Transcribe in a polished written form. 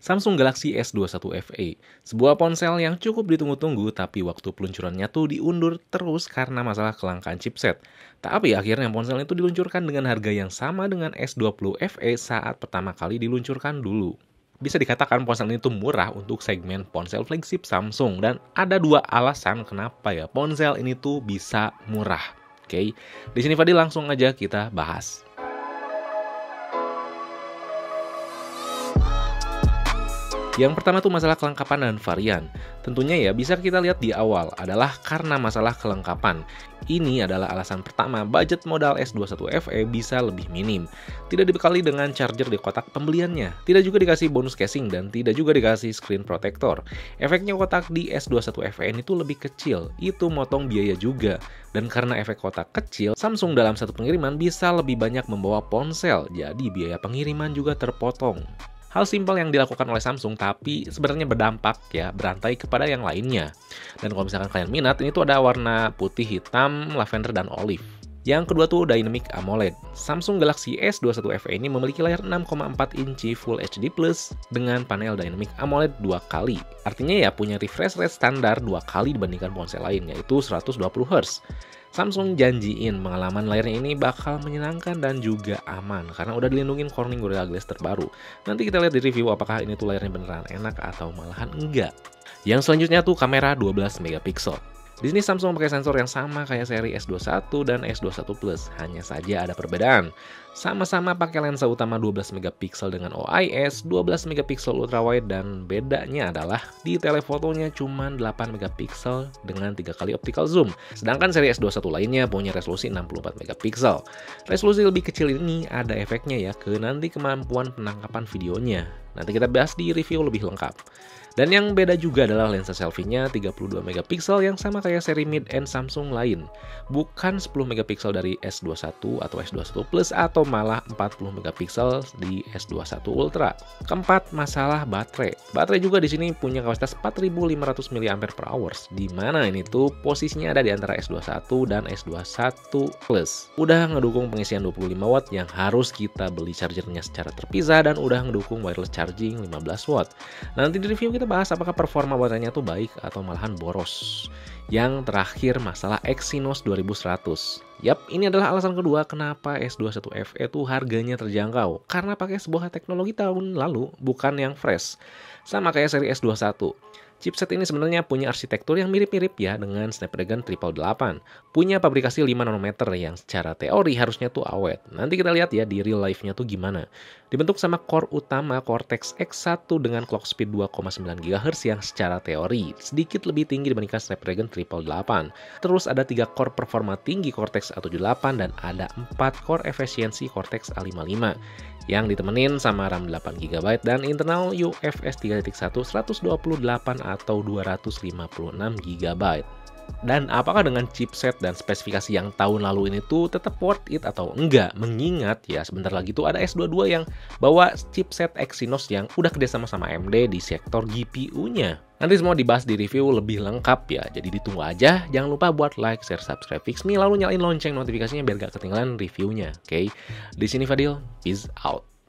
Samsung Galaxy S21 FE, sebuah ponsel yang cukup ditunggu-tunggu tapi waktu peluncurannya tuh diundur terus karena masalah kelangkaan chipset. Tapi akhirnya ponsel itu diluncurkan dengan harga yang sama dengan S20 FE saat pertama kali diluncurkan dulu. Bisa dikatakan ponsel ini tuh murah untuk segmen ponsel flagship Samsung dan ada dua alasan kenapa ya ponsel ini tuh bisa murah. Oke, di sini Fadil langsung aja kita bahas. Yang pertama tuh masalah kelengkapan dan varian. Tentunya ya bisa kita lihat di awal adalah karena masalah kelengkapan. Ini adalah alasan pertama budget modal S21 FE bisa lebih minim. Tidak dibekali dengan charger di kotak pembeliannya. Tidak juga dikasih bonus casing dan tidak juga dikasih screen protector. Efeknya kotak di S21 FE itu lebih kecil. Itu motong biaya juga. Dan karena efek kotak kecil, Samsung dalam satu pengiriman bisa lebih banyak membawa ponsel. Jadi biaya pengiriman juga terpotong. Hal simpel yang dilakukan oleh Samsung tapi sebenarnya berdampak ya berantai kepada yang lainnya. Dan kalau misalkan kalian minat, ini tuh ada warna putih, hitam, lavender, dan olive. Yang kedua tuh Dynamic AMOLED. Samsung Galaxy S21 FE ini memiliki layar 6,4 inci Full HD Plus dengan panel Dynamic AMOLED 2 kali. Artinya ya punya refresh rate standar 2 kali dibandingkan ponsel lain, yaitu 120Hz. Samsung janjiin pengalaman layarnya ini bakal menyenangkan dan juga aman karena udah dilindungin Corning Gorilla Glass terbaru. Nanti kita lihat di review apakah ini tuh layarnya beneran enak atau malahan enggak. Yang selanjutnya tuh kamera 12 megapiksel. Di sini Samsung pakai sensor yang sama kayak seri S21 dan S21 Plus, hanya saja ada perbedaan. Sama-sama pakai lensa utama 12 megapiksel dengan OIS, 12 megapiksel ultrawide, dan bedanya adalah di telefotonya cuma 8 megapiksel dengan 3 kali optical zoom. Sedangkan seri S21 lainnya punya resolusi 64 megapiksel. Resolusi lebih kecil ini ada efeknya ya ke nanti kemampuan penangkapan videonya. Nanti kita bahas di review lebih lengkap. Dan yang beda juga adalah lensa selfie-nya 32 megapiksel yang sama kayak seri mid-end Samsung lain. Bukan 10 megapiksel dari S21 atau S21 Plus atau malah 40 megapiksel di S21 Ultra. Keempat, masalah baterai. Baterai juga di sini punya kapasitas 4500 mAh, di mana ini tuh posisinya ada di antara S21 dan S21 Plus. Udah ngedukung pengisian 25 watt yang harus kita beli chargernya secara terpisah dan udah ngedukung wireless charging 15 watt. Nanti di review kita bahas apakah performa baterainya tuh baik atau malahan boros. Yang terakhir masalah Exynos 2100. Yap, ini adalah alasan kedua kenapa S21 FE tuh harganya terjangkau. Karena pakai sebuah teknologi tahun lalu, bukan yang fresh. Sama kayak seri S21. Chipset ini sebenarnya punya arsitektur yang mirip-mirip ya dengan Snapdragon 888. Punya pabrikasi 5 nanometer yang secara teori harusnya tuh awet. Nanti kita lihat ya di real life-nya tuh gimana. Dibentuk sama core utama Cortex X1 dengan clock speed 2,9 GHz yang secara teori sedikit lebih tinggi dibandingkan Snapdragon 888. Terus ada 3 core performa tinggi Cortex A78 dan ada 4 core efisiensi Cortex A55. Yang ditemenin sama RAM 8GB dan internal UFS 3.1 128 atau 256GB. Dan apakah dengan chipset dan spesifikasi yang tahun lalu ini tuh tetap worth it atau enggak? Mengingat ya sebentar lagi tuh ada S22 yang bawa chipset Exynos yang udah kerjasama sama AMD di sektor GPU-nya. Nanti semua dibahas di review lebih lengkap ya, jadi ditunggu aja. Jangan lupa buat like, share, subscribe Fixme, lalu nyalain lonceng notifikasinya biar gak ketinggalan reviewnya. Oke, di sini Fadil, peace out.